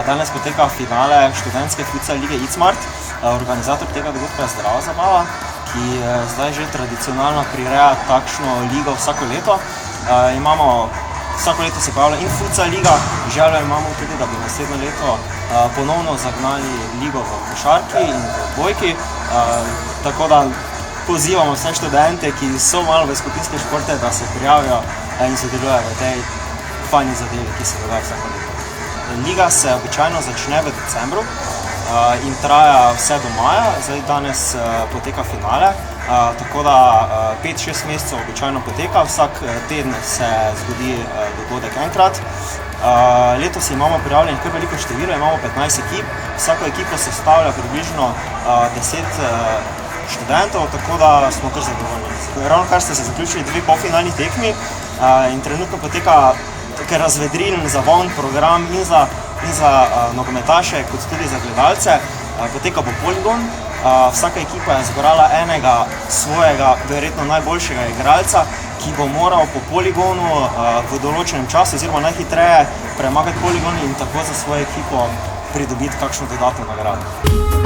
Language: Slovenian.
Danes poteka finale študentske futsal lige ICMART. Organizator tega dogodka je Zdrava zabava, ki zdaj že tradicionalno prireja takšno ligo vsako leto. Vsako leto se pojavlja in futsal liga, željo imamo tudi, da bi naslednje leto ponovno zagnali ligo v košarki in v odbojki. Tako da pozivamo vse študente, ki so malo v skupinske športe, da se prijavijo in sodelujejo v tej fajni zadevi, ki se dogaja vsako leto. Liga se običajno začne v decembru in traja vse do maja, zdaj danes poteka finale, tako da 5-6 mesecev običajno poteka, vsak teden se zgodi dogodek enkrat. Letos imamo prijavljenih kar veliko število, imamo 15 ekip, vsako ekipo sestavlja približno 10 študentov, tako da smo kar zadovoljni. Ravno kar ste se zaključili 2 polfinalni tekmi in trenutno poteka kar razvedrilen, zavon program in za nogometaše, kot tudi za gledalce. Poteka bo poligon, vsaka ekipa je zbrala enega svojega, verjetno najboljšega igralca, ki bo moral po poligonu v določenem času oziroma najhitreje premagati poligon in tako za svojo ekipo pridobiti kakšno dodatno nagrado.